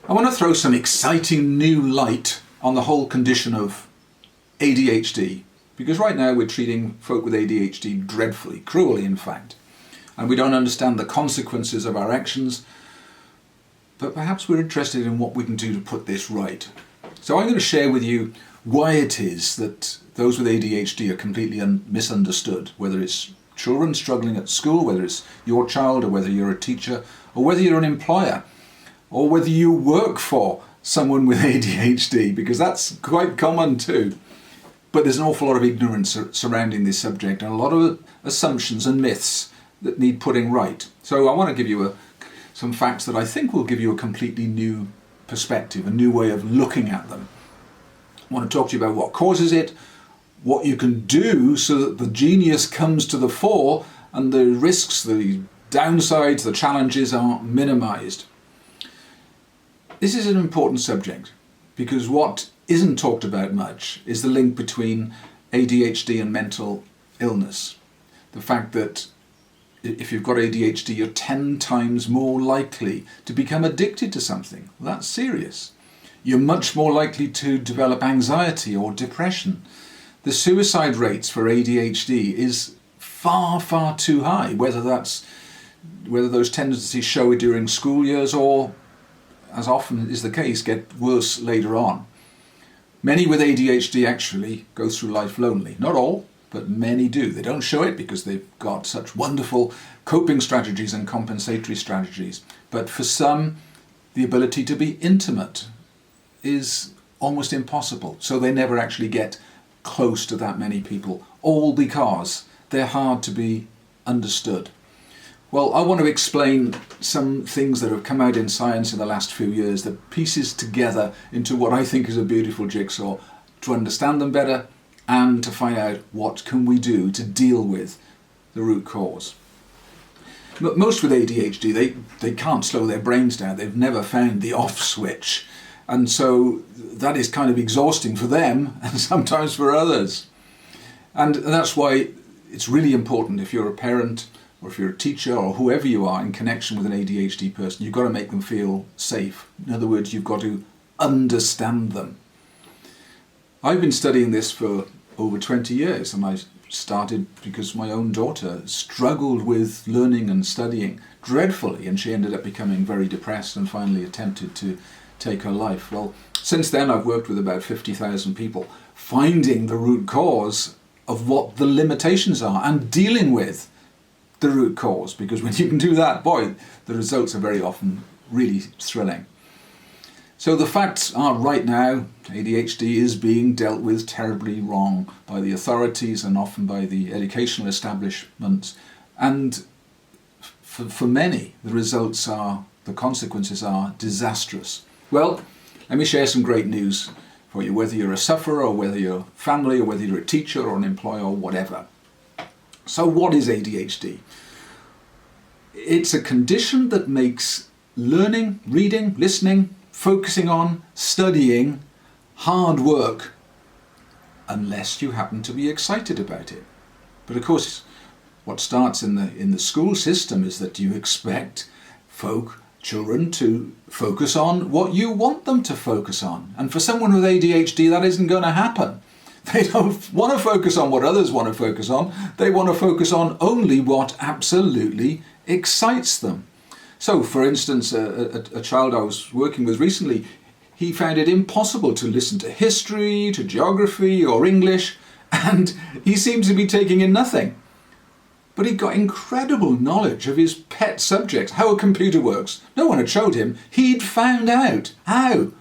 I want to throw some exciting new light on the whole condition of ADHD, because right now we're treating folk with ADHD dreadfully, cruelly in fact, and we don't understand the consequences of our actions, but perhaps we're interested in what we can do to put this right. So I'm going to share with you why it is that those with ADHD are completely misunderstood, whether it's children struggling at school, whether it's your child, or whether you're a teacher, or whether you're an employer, or whether you work for someone with ADHD, because that's quite common too. But there's an awful lot of ignorance surrounding this subject and a lot of assumptions and myths that need putting right. So I want to give you some facts that I think will give you a completely new perspective, a new way of looking at them. I want to talk to you about what causes it, what you can do so that the genius comes to the fore and the risks, the downsides, the challenges are minimized. This is an important subject because what isn't talked about much is the link between ADHD and mental illness. The fact that if you've got ADHD, you're 10 times more likely to become addicted to something. That's serious. You're much more likely to develop anxiety or depression. The suicide rates for ADHD is far, far too high, whether those tendencies show during school years or, as often is the case, get worse later on. Many with ADHD actually go through life lonely. Not all, but many do. They don't show it because they've got such wonderful coping strategies and compensatory strategies. But for some, the ability to be intimate is almost impossible. So they never actually get close to that many people, all because they're hard to be understood. Well, I want to explain some things that have come out in science in the last few years that pieces together into what I think is a beautiful jigsaw to understand them better and to find out what can we do to deal with the root cause. But most with ADHD, they can't slow their brains down. They've never found the off switch. And so that is kind of exhausting for them and sometimes for others. And that's why it's really important if you're a parent or if you're a teacher or whoever you are in connection with an ADHD person, you've got to make them feel safe. In other words, you've got to understand them. I've been studying this for over 20 years, and I started because my own daughter struggled with learning and studying dreadfully, and she ended up becoming very depressed and finally attempted to take her life. Well, since then I've worked with about 50,000 people, finding the root cause of what the limitations are and dealing with the root cause, because when you can do that, boy, the results are very often really thrilling. So the facts are right now, ADHD is being dealt with terribly wrong by the authorities and often by the educational establishments. And for many, the consequences are disastrous. Well, let me share some great news for you, whether you're a sufferer or whether you're family or whether you're a teacher or an employer or whatever. So what is ADHD? It's a condition that makes learning, reading, listening, focusing on, studying, hard work, unless you happen to be excited about it. But of course, what starts in the school system is that you expect children to focus on what you want them to focus on. And for someone with ADHD, that isn't going to happen. They don't want to focus on what others want to focus on. They want to focus on only what absolutely excites them. So, for instance, a child I was working with recently, he found it impossible to listen to history, to geography or English, and he seemed to be taking in nothing. But he got incredible knowledge of his pet subjects, how a computer works. No one had showed him. He'd found out. How?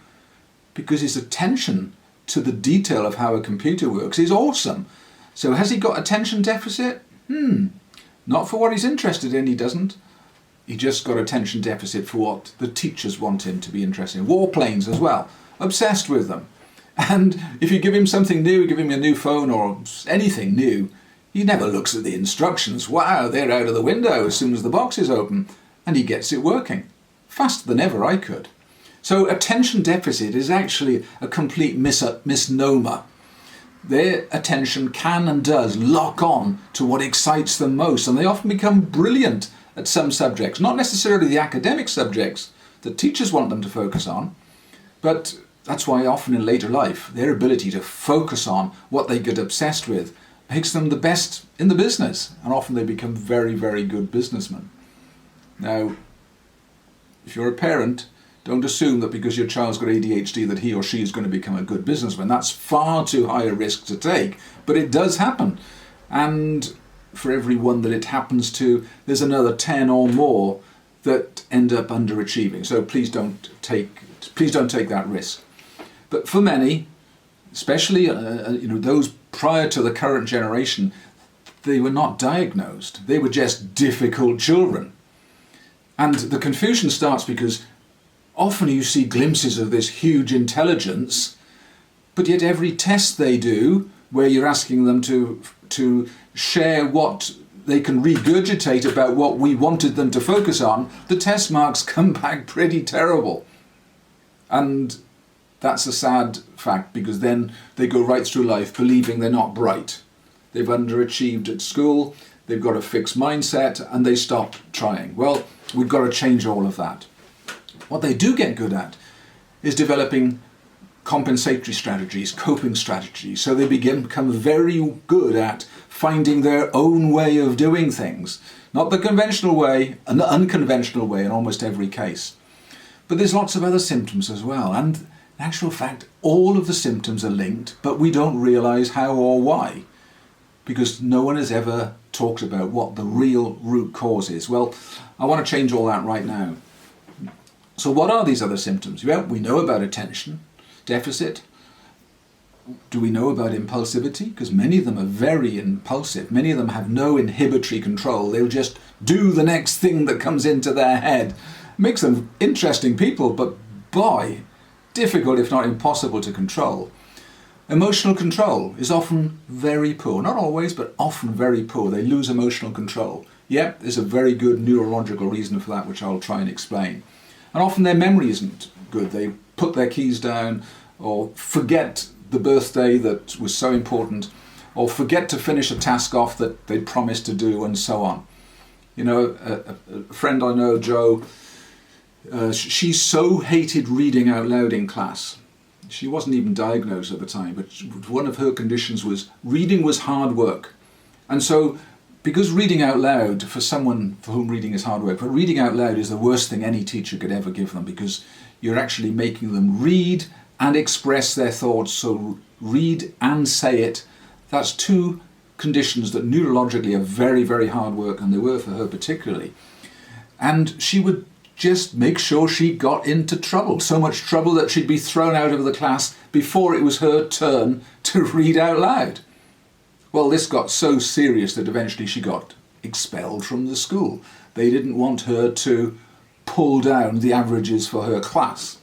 Because his attention to the detail of how a computer works is awesome. So has he got attention deficit? Not for what he's interested in, he doesn't. He just got attention deficit for what the teachers want him to be interested in. Warplanes as well. Obsessed with them. And if you give him something new, give him a new phone or anything new, he never looks at the instructions. Wow, they're out of the window as soon as the box is open. And he gets it working. Faster than ever I could. So attention deficit is actually a complete misnomer. Their attention can and does lock on to what excites them most, and they often become brilliant at some subjects, not necessarily the academic subjects, that teachers want them to focus on, but that's why often in later life, their ability to focus on what they get obsessed with makes them the best in the business, and often they become very, very good businessmen. Now, if you're a parent, don't assume that because your child's got ADHD that he or she is going to become a good businessman. That's far too high a risk to take, but it does happen. And for every one that it happens to, there's another 10 or more that end up underachieving. So please don't take that risk. But for many, especially those prior to the current generation, they were not diagnosed. They were just difficult children. And the confusion starts because often you see glimpses of this huge intelligence, but yet every test they do, where you're asking them to share what they can regurgitate about what we wanted them to focus on, the test marks come back pretty terrible. And that's a sad fact, because then they go right through life believing they're not bright. They've underachieved at school, they've got a fixed mindset, and they stop trying. Well, we've got to change all of that. What they do get good at is developing compensatory strategies, coping strategies, so they become very good at finding their own way of doing things. Not the conventional way, an unconventional way in almost every case. But there's lots of other symptoms as well, and in actual fact, all of the symptoms are linked, but we don't realise how or why, because no one has ever talked about what the real root cause is. Well, I want to change all that right now. So what are these other symptoms? Well, we know about attention deficit. Do we know about impulsivity? Because many of them are very impulsive. Many of them have no inhibitory control. They'll just do the next thing that comes into their head. Makes them interesting people, but boy, difficult if not impossible to control. Emotional control is often very poor. Not always, but often very poor. They lose emotional control. Yep, there's a very good neurological reason for that, which I'll try and explain. And often their memory isn't good. They put their keys down, or forget the birthday that was so important, or forget to finish a task off that they'd promised to do, and so on. You know, a friend I know, Jo, she so hated reading out loud in class. She wasn't even diagnosed at the time, but one of her conditions was reading was hard work. And so, because reading out loud, for someone for whom reading is hard work, but reading out loud is the worst thing any teacher could ever give them, because you're actually making them read and express their thoughts. So read and say it. That's two conditions that neurologically are very, very hard work, and they were for her particularly. And she would just make sure she got into trouble, so much trouble that she'd be thrown out of the class before it was her turn to read out loud. Well, this got so serious that eventually she got expelled from the school. They didn't want her to pull down the averages for her class.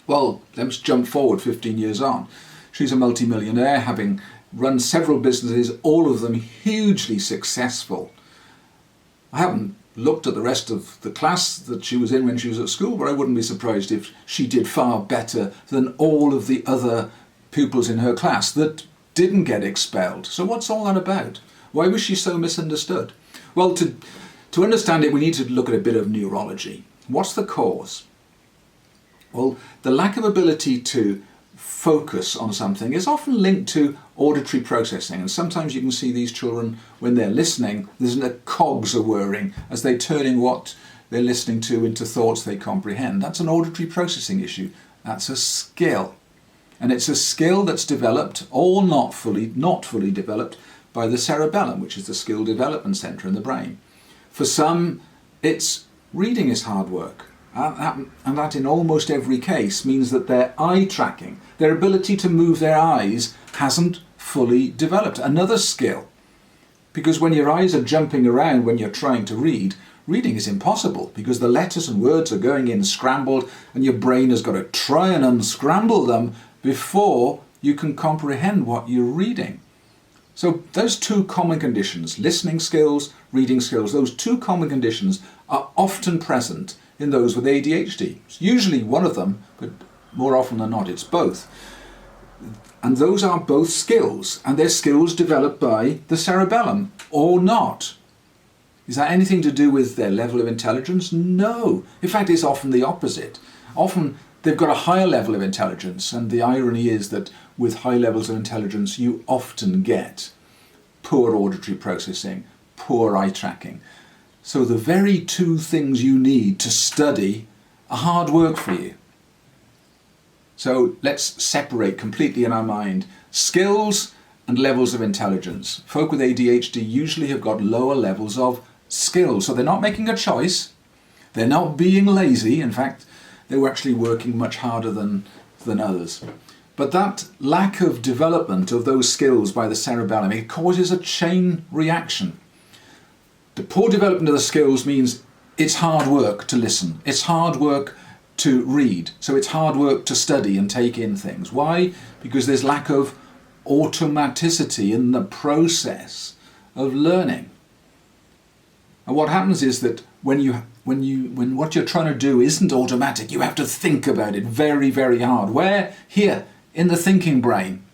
Well, let's jump forward 15 years on. She's a multimillionaire, having run several businesses, all of them hugely successful. I haven't looked at the rest of the class that she was in when she was at school, but I wouldn't be surprised if she did far better than all of the other pupils in her class that didn't get expelled. So what's all that about? Why was she so misunderstood? Well, to understand it, we need to look at a bit of neurology. What's the cause? Well, the lack of ability to focus on something is often linked to auditory processing, and sometimes you can see these children when they're listening, the cogs are whirring as they're turning what they're listening to into thoughts they comprehend. That's an auditory processing issue. That's a skill, and it's a skill that's developed, or not fully developed, by the cerebellum, which is the skill development center in the brain. For some, it's reading is hard work. And that in almost every case means that their eye tracking, their ability to move their eyes, hasn't fully developed. Another skill. Because when your eyes are jumping around when you're trying to read, reading is impossible, because the letters and words are going in scrambled, and your brain has got to try and unscramble them before you can comprehend what you're reading. So those two common conditions, listening skills, reading skills, those two common conditions are often present in those with ADHD. It's usually one of them, but more often than not it's both. And those are both skills, and they're skills developed by the cerebellum, or not. Is that anything to do with their level of intelligence? No. In fact, it's often the opposite. Often they've got a higher level of intelligence, and the irony is that with high levels of intelligence you often get poor auditory processing, poor eye tracking. So the very two things you need to study are hard work for you. So let's separate completely in our mind skills and levels of intelligence. Folk with ADHD usually have got lower levels of skills, so they're not making a choice, they're not being lazy, in fact they were actually working much harder than others. But that lack of development of those skills by the cerebellum, it causes a chain reaction. The poor development of the skills means it's hard work to listen, it's hard work to read, so it's hard work to study and take in things. Why? Because there's lack of automaticity in the process of learning. And what happens is that when what you're trying to do isn't automatic, you have to think about it very, very hard. Where? Here, in the thinking brain.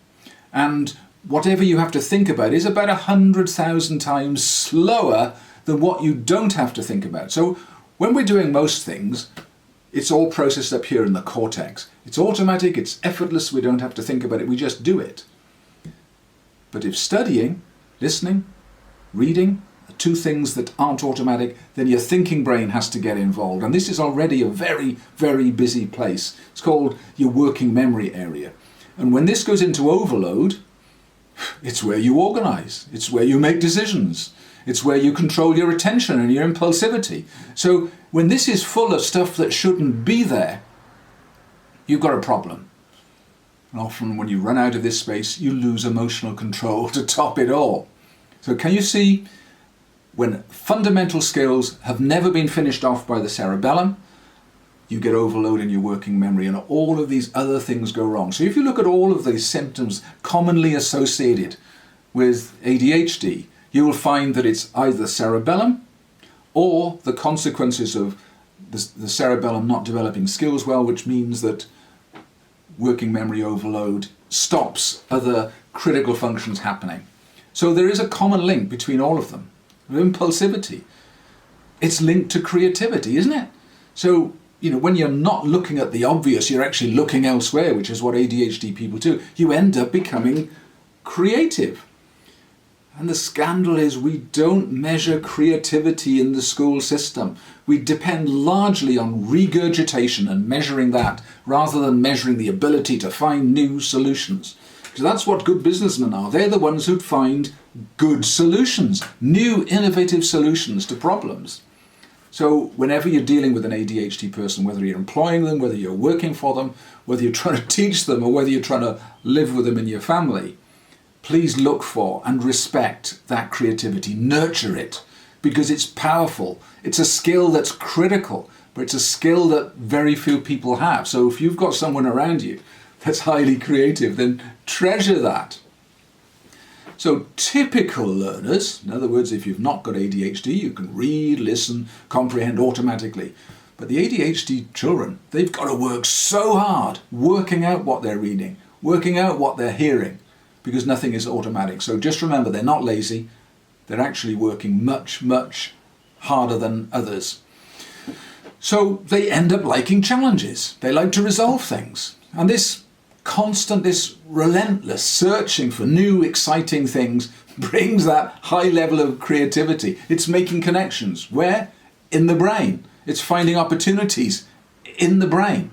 And whatever you have to think about is about 100,000 times slower than what you don't have to think about. So when we're doing most things, it's all processed up here in the cortex. It's automatic, it's effortless, we don't have to think about it, we just do it. But if studying, listening, reading, are two things that aren't automatic, then your thinking brain has to get involved. And this is already a very, very busy place. It's called your working memory area. And when this goes into overload, it's where you organize, it's where you make decisions, it's where you control your attention and your impulsivity. So when this is full of stuff that shouldn't be there, you've got a problem. And often when you run out of this space, you lose emotional control to top it all. So can you see, when fundamental skills have never been finished off by the cerebellum, you get overload in your working memory and all of these other things go wrong. So if you look at all of these symptoms commonly associated with ADHD, you will find that it's either cerebellum or the consequences of the cerebellum not developing skills well, which means that working memory overload stops other critical functions happening. So there is a common link between all of them. Impulsivity. It's linked to creativity, isn't it? So, when you're not looking at the obvious, you're actually looking elsewhere, which is what ADHD people do. You end up becoming creative. And the scandal is we don't measure creativity in the school system. We depend largely on regurgitation and measuring that, rather than measuring the ability to find new solutions. Because that's what good businessmen are. They're the ones who'd find good solutions, new innovative solutions to problems. So whenever you're dealing with an ADHD person, whether you're employing them, whether you're working for them, whether you're trying to teach them, or whether you're trying to live with them in your family, please look for and respect that creativity. Nurture it, because it's powerful. It's a skill that's critical, but it's a skill that very few people have. So if you've got someone around you that's highly creative, then treasure that. So typical learners, in other words, if you've not got ADHD, you can read, listen, comprehend automatically. But the ADHD children, they've got to work so hard working out what they're reading, working out what they're hearing, because nothing is automatic. So just remember, they're not lazy. They're actually working much, much harder than others. So they end up liking challenges. They like to resolve things. And this constant, this relentless searching for new, exciting things brings that high level of creativity. It's making connections. Where? In the brain. It's finding opportunities in the brain.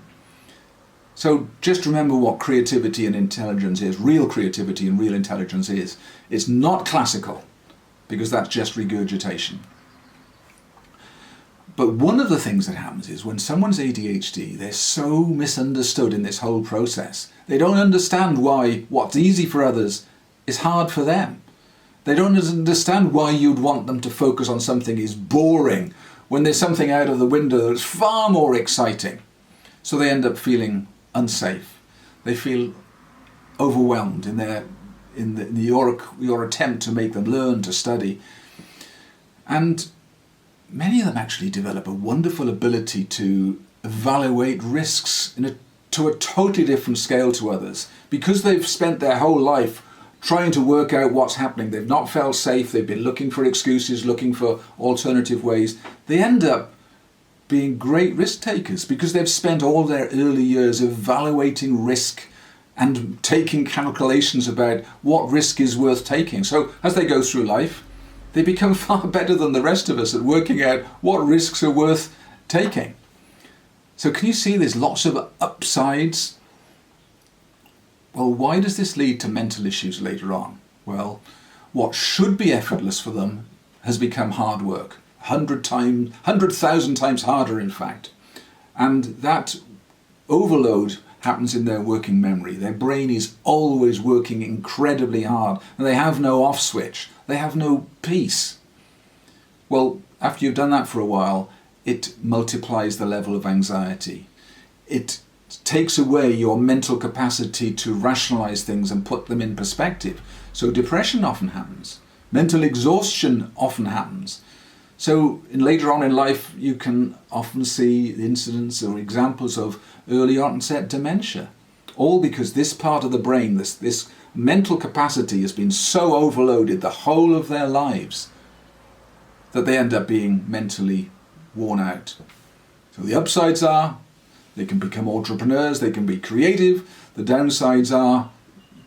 So just remember what creativity and intelligence is, real creativity and real intelligence is. It's not classical, because that's just regurgitation. But one of the things that happens is when someone's ADHD, they're so misunderstood in this whole process. They don't understand why what's easy for others is hard for them. They don't understand why you'd want them to focus on something is boring when there's something out of the window that's far more exciting. So they end up feeling unsafe. They feel overwhelmed in your attempt to make them learn to study. And many of them actually develop a wonderful ability to evaluate risks to a totally different scale to others, because they've spent their whole life trying to work out what's happening. They've not felt safe. They've been looking for excuses, looking for alternative ways. They end up being great risk takers because they've spent all their early years evaluating risk and taking calculations about what risk is worth taking. So as they go through life, they become far better than the rest of us at working out what risks are worth taking. So can you see there's lots of upsides? Well, why does this lead to mental issues later on? Well, what should be effortless for them has become hard work. 100,000 times harder, in fact. And that overload happens in their working memory. Their brain is always working incredibly hard, and they have no off switch. They have no peace. Well, after you've done that for a while, it multiplies the level of anxiety. It takes away your mental capacity to rationalize things and put them in perspective. So depression often happens. Mental exhaustion often happens. So later on in life, you can often see incidents or examples of early onset dementia, all because this part of the brain, this mental capacity has been so overloaded the whole of their lives that they end up being mentally worn out. So the upsides are they can become entrepreneurs, they can be creative. The downsides are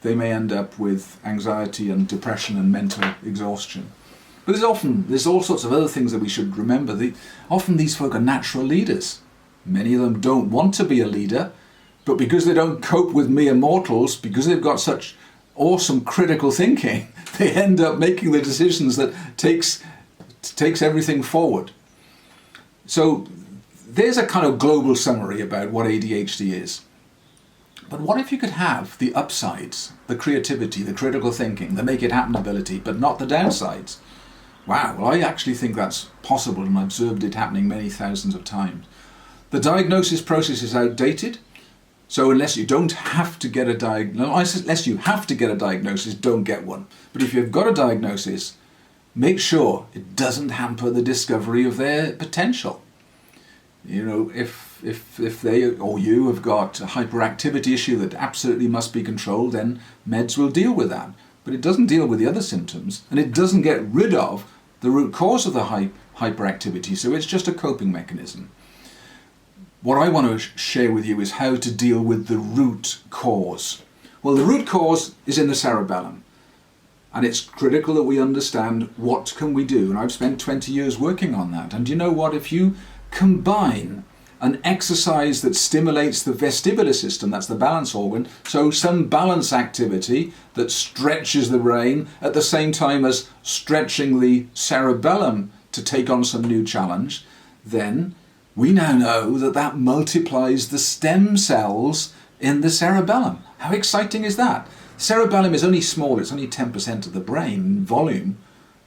they may end up with anxiety and depression and mental exhaustion. But there's all sorts of other things that we should remember. Often these folk are natural leaders. Many of them don't want to be a leader, but because they don't cope with mere mortals, because they've got such awesome critical thinking, they end up making the decisions that takes everything forward. So there's a kind of global summary about what ADHD is. But what if you could have the upsides, the creativity, the critical thinking, the make it happen ability, but not the downsides? Wow, well, I actually think that's possible, and I've observed it happening many thousands of times. The diagnosis process is outdated, so unless you have to get a diagnosis, don't get one. But if you've got a diagnosis, make sure it doesn't hamper the discovery of their potential. You know, if they or you have got a hyperactivity issue that absolutely must be controlled, then meds will deal with that. But it doesn't deal with the other symptoms, and it doesn't get rid of the root cause of the hyperactivity, so it's just a coping mechanism. What I want to share with you is how to deal with the root cause. Well, the root cause is in the cerebellum, and it's critical that we understand what can we do, and I've spent 20 years working on that. And you know what, if you combine an exercise that stimulates the vestibular system, that's the balance organ, so some balance activity that stretches the brain at the same time as stretching the cerebellum to take on some new challenge, then we now know that multiplies the stem cells in the cerebellum. How exciting is that? The cerebellum is only small, it's only 10% of the brain in volume,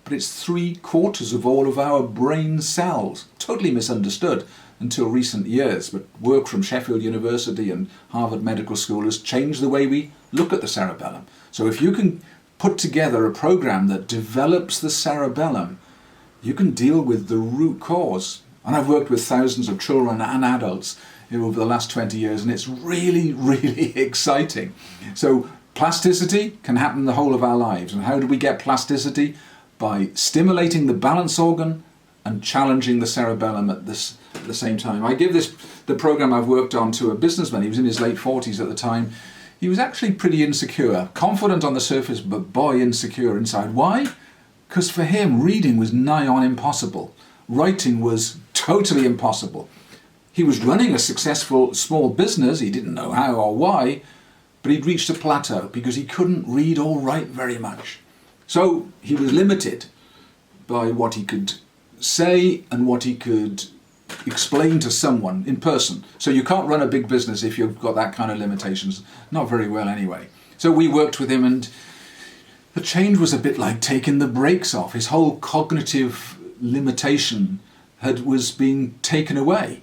but it's 3/4 of all of our brain cells. Totally misunderstood until recent years, but work from Sheffield University and Harvard Medical School has changed the way we look at the cerebellum. So if you can put together a program that develops the cerebellum, you can deal with the root cause. And I've worked with thousands of children and adults over the last 20 years, and it's really, really exciting. So plasticity can happen the whole of our lives. And how do we get plasticity? By stimulating the balance organ and challenging the cerebellum at the same time. I give the program I've worked on to a businessman. He was in his late 40s at the time. He was actually pretty insecure, confident on the surface, but boy, insecure inside. Why? Because for him, reading was nigh on impossible. Writing was totally impossible. He was running a successful small business. He didn't know how or why, but he'd reached a plateau because he couldn't read or write very much. So he was limited by what he could say and what he could explain to someone in person. So you can't run a big business if you've got that kind of limitations. Not very well anyway. So we worked with him, and the change was a bit like taking the brakes off. His whole cognitive limitation was being taken away.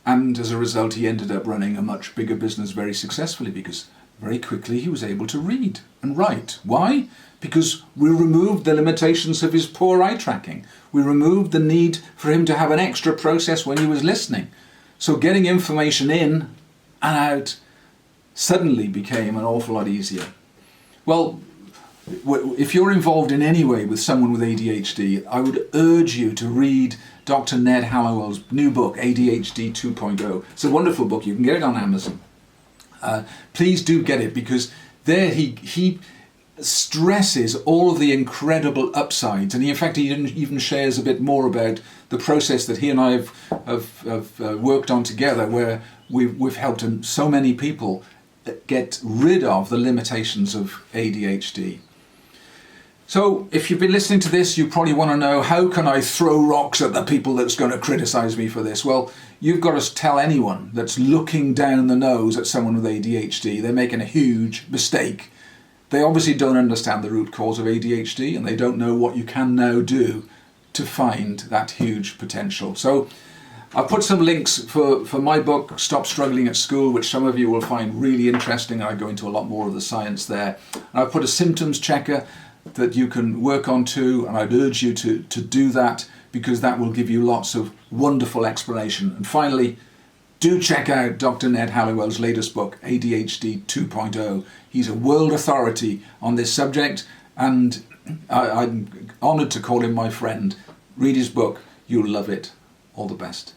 And as a result, he ended up running a much bigger business very successfully because very quickly he was able to read and write. Why? Because we removed the limitations of his poor eye tracking. We removed the need for him to have an extra process when he was listening. So getting information in and out suddenly became an awful lot easier. Well, if you're involved in any way with someone with ADHD, I would urge you to read Dr. Ned Hallowell's new book, ADHD 2.0. It's a wonderful book. You can get it on Amazon. Please do get it, because there he stresses all of the incredible upsides, and in fact he even shares a bit more about the process that he and I have worked on together, where we've helped so many people get rid of the limitations of ADHD. So if you've been listening to this, you probably want to know, how can I throw rocks at the people that's going to criticize me for this? Well, you've got to tell anyone that's looking down the nose at someone with ADHD they're making a huge mistake. They obviously don't understand the root cause of ADHD, and they don't know what you can now do to find that huge potential. So I've put some links for my book, Stop Struggling at School, which some of you will find really interesting. I go into a lot more of the science there. And I've put a symptoms checker that you can work on too, and I'd urge you to do that, because that will give you lots of wonderful explanation. And finally, do check out Dr. Ned Hallowell's latest book, ADHD 2.0. He's a world authority on this subject, and I'm honoured to call him my friend. Read his book, you'll love it. All the best.